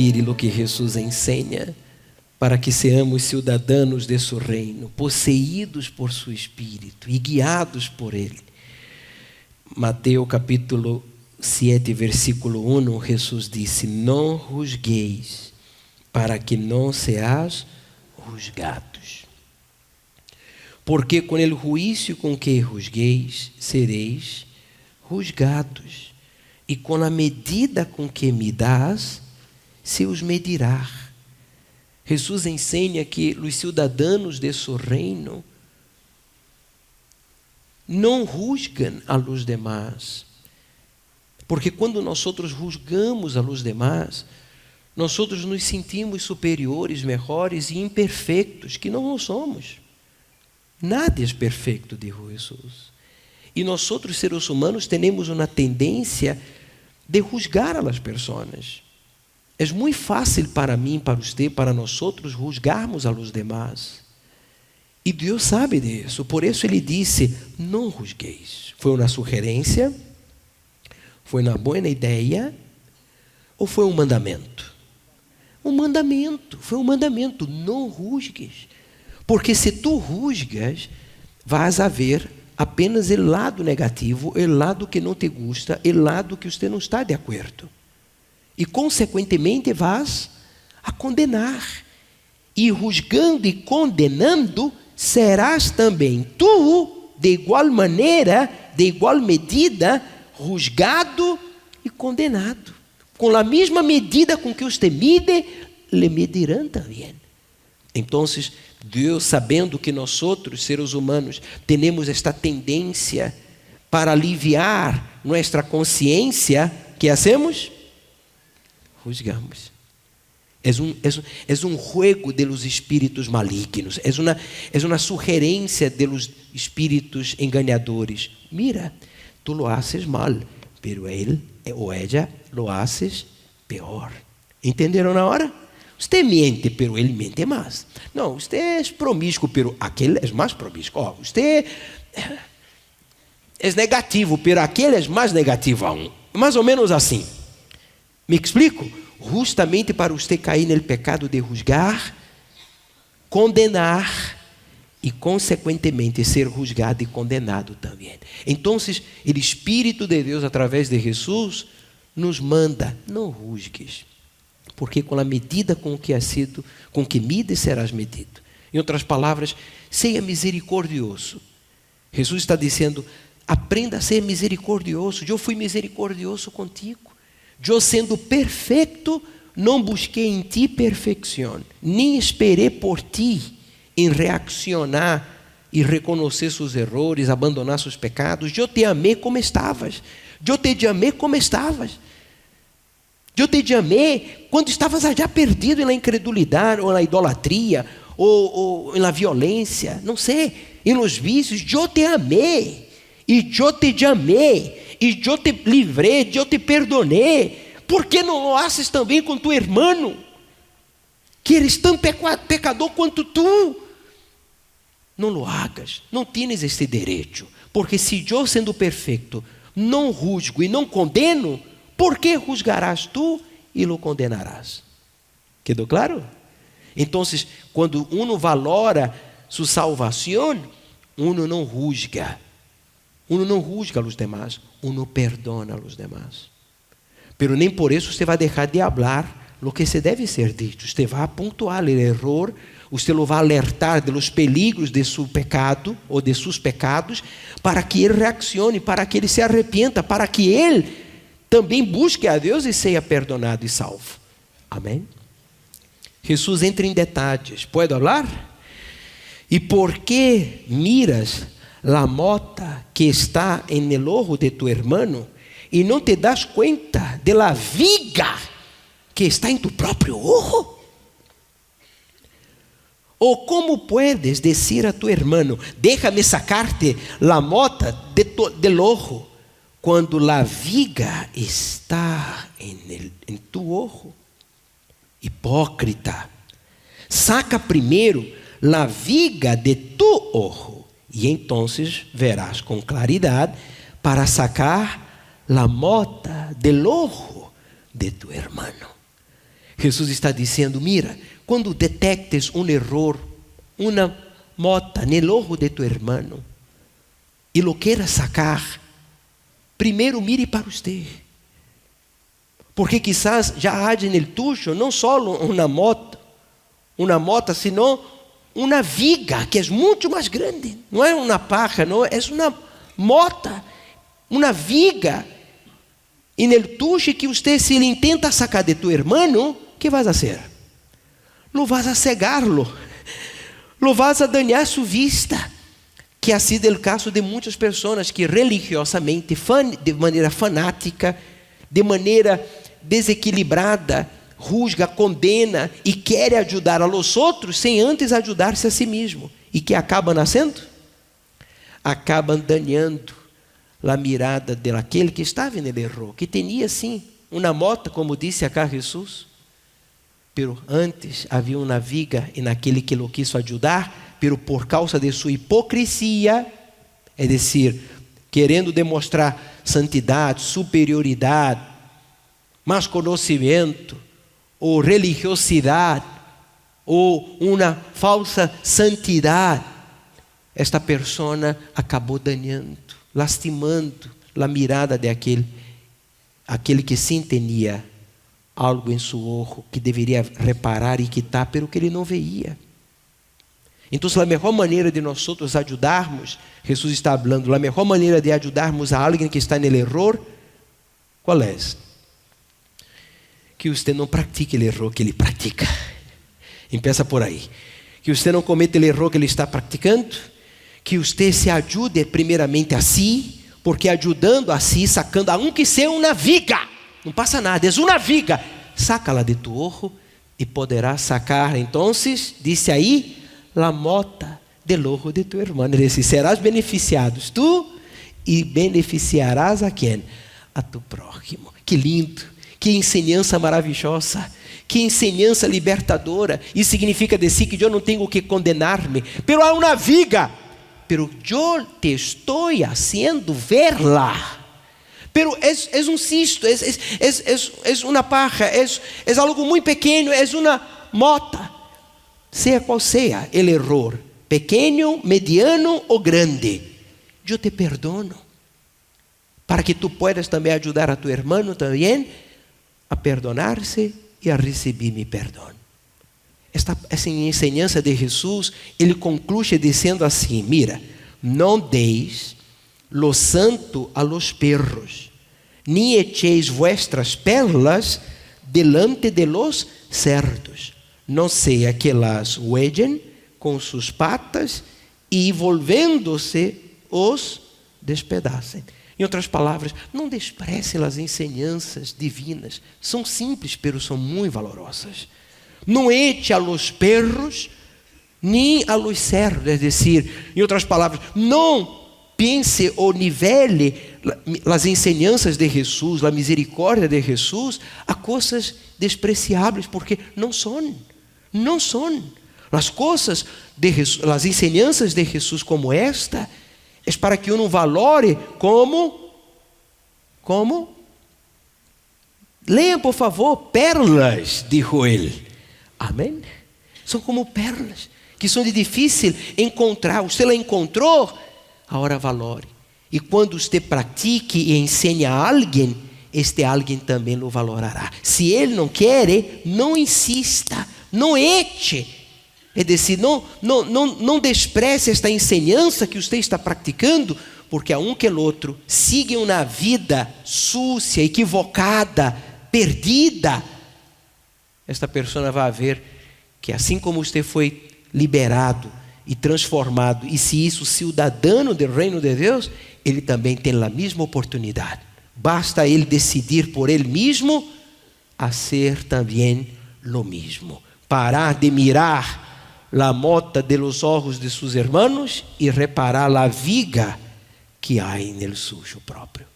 Mire o que Jesus ensina para que seamos cidadãos de seu reino, possuídos por seu Espírito e guiados por Ele. Mateus capítulo 7, versículo 1, Jesus disse: não julgueis, para que não seas julgados. Porque com o juízo com que julgueis, sereis julgados, e com a medida com que midás, se os medirá. Jesus ensina que os cidadãos de seu reino não julgam a los demás, porque quando nós julgamos a los demás, nós nos sentimos superiores, melhores e imperfeitos, que não somos. Nada é perfeito, dijo Jesus. E nós, seres humanos, temos uma tendência de julgar a las pessoas. É muito fácil para mim, para você, para nós julgarmos a los demás. E Deus sabe disso. Por isso Ele disse: não julgueis. Foi uma sugerência? Foi uma boa ideia? Ou foi um mandamento? Um mandamento. Foi um mandamento. Não julgues. Porque se tu julgas, vas a ver apenas o lado negativo, o lado que não te gusta, o lado que você não está de acordo. E, consequentemente, vas a condenar. E, julgando e condenando, serás também tu, de igual maneira, de igual medida, julgado e condenado. Com a mesma medida com que você mide, le medirão também. Então, Deus, sabendo que nós, seres humanos, temos esta tendência para aliviar nossa consciência, que hacemos? Juzgamos. É um juego de los espíritos malignos, é uma sugerência de los espíritos enganadores. Mira, tu lo haces mal, pero él ou ella lo haces peor. Entenderam na hora? Você mente, pero ele mente mais. Não, você é promíscuo, pero aquele é mais promíscuo. Você é negativo, pero aquele é mais negativo aún. Mais ou menos assim. Me explico? Justamente para você cair no pecado de juzgar, condenar e, consequentemente, ser juzgado e condenado também. Então, o Espírito de Deus, através de Jesus, nos manda: não juzgues. Porque com a medida com que mides, serás medido. Em outras palavras, seja misericordioso. Jesus está dizendo: aprenda a ser misericordioso. Eu fui misericordioso contigo. Eu, sendo perfeito, não busquei em ti perfeição, nem esperei por ti em reaccionar e reconhecer seus erros, abandonar seus pecados. Eu te amei como estavas. Eu te amei como estavas. Eu te amei quando estavas já perdido na incredulidade, ou na idolatria, ou na violência, não sei, em los vícios. Eu te amei, e eu te amei, e eu te livrei, eu te perdonei. Por que não lo haces também com tu irmão, que eres tão pecador quanto tu? Não lo hagas, não tienes esse direito, porque se eu, sendo perfeito, não juzgo e não condeno, por que juzgarás tu e lo condenarás? Quedou claro? Então, quando uno valora sua salvação, uno não juzga. Uno não juzga os demás, uno perdona os demás. Pero nem por isso você vai deixar de falar o que se deve ser dito. Você vai pontuar o erro, você lo vai alertar de los peligros de seu pecado ou de seus pecados, para que ele reaccione, para que ele se arrependa, para que ele também busque a Deus e seja perdonado e salvo. Amém? Jesus entra em detalhes. Pode falar? E por que miras la mota que está en el ojo de tu hermano e não te das cuenta de la viga que está em tu próprio ojo? Ou como puedes decir a tu hermano: déjame sacarte la mota del ojo, quando la viga está em tu ojo? Hipócrita, saca primeiro la viga de tu ojo, e então verás com claridade para sacar la mota del ojo de tu hermano. Jesus está dizendo: mira, quando detectes um erro, uma mota no ojo de tu hermano, e lo queiras sacar, primeiro mire para você. Porque quizás já há no tuyo não só uma mota, senão uma viga que é muito mais grande. Não é uma paja, não, é uma mota, uma viga. E no tuyo que você, se ele intenta sacar de tu hermano, que vas a hacer? Lo vas a cegarlo, lo vas a dañar su vista. Que ha sido o caso de muitas pessoas que religiosamente, de maneira fanática, de maneira desequilibrada, juzga, condena e quer ajudar a los outros sem antes ajudar-se a si mesmo. E que acaba nascendo? Acabam dañando a mirada daquele que estava no erro, que tinha sim uma mota, como disse acá Jesus, pero antes havia uma viga e naquele que lo quiso ajudar, pero por causa de sua hipocrisia, é decir, querendo demonstrar santidade, superioridade, mais conhecimento, ou religiosidade, ou uma falsa santidade, esta pessoa acabou dañando, lastimando a mirada de aquele que sim tinha algo em seu ojo, que deveria reparar e quitar, pero que ele não veia. Então, a melhor maneira de nós outros ajudarmos, Jesus está falando, a melhor maneira de ajudarmos a alguém que está no erro, qual é? Que você não pratique o erro que ele pratica. Empieza por aí. Que você não cometa o erro que ele está praticando. Que você se ajude primeiramente a si, porque ajudando a si, sacando, aunque seja uma viga, não passa nada, é uma viga, sácala de tu ojo e poderá sacar, então, disse aí, la mota del ojo de tu hermano. É decir, serás beneficiado tu e beneficiarás a quem? A tu prójimo. Que lindo, que ensinança maravilhosa, que ensinança libertadora. Isso significa dizer que eu não tenho que condenar-me, pero há uma viga, pero eu te estou haciendo verla. Pero é um cisto, é uma paja, é algo muito pequeno, é uma mota. Seja qual seja o erro, pequeno, mediano ou grande, eu te perdono, para que tu puedas também ajudar a tu hermano também a perdonar-se e a receber mi perdão. Essa enseñança de Jesus, ele conclui dizendo assim: mira, não deis lo santo a los perros, ni echeis vuestras perlas delante de los cerdos, não seja que las huellen com sus patas e volvendo-se os despedacem. Em outras palavras, não desprezem as enseñanças divinas. São simples, pero são muito valorosas. Não eche a los perros, nem a los cerdos. É decir, em outras palavras, não pense ou nivele as enseñanças de Jesus, a misericórdia de Jesus, a coisas despreciáveis, porque não são. Não são. As coisas de Jesus, as enseñanças de Jesus como esta, é para que uno valore como? Leia, por favor, perlas, dijo ele. Amém? São como perlas, que são de difícil encontrar. Você la encontrou, agora valore. E quando você pratique e ensine a alguém, este alguém também lo valorará. Se ele não quer, não insista, não eche. É decir, não despreze esta enseñança que você está praticando, porque a um que o outro siga uma vida sucia, equivocada, perdida. Esta pessoa vai ver que assim como você foi liberado e transformado, e se isso cidadão do reino de Deus, ele também tem a mesma oportunidade. Basta ele decidir por ele mesmo a ser também lo mesmo. Parar de mirar la mota de los ojos de sus hermanos e reparar la viga que há en el suyo próprio.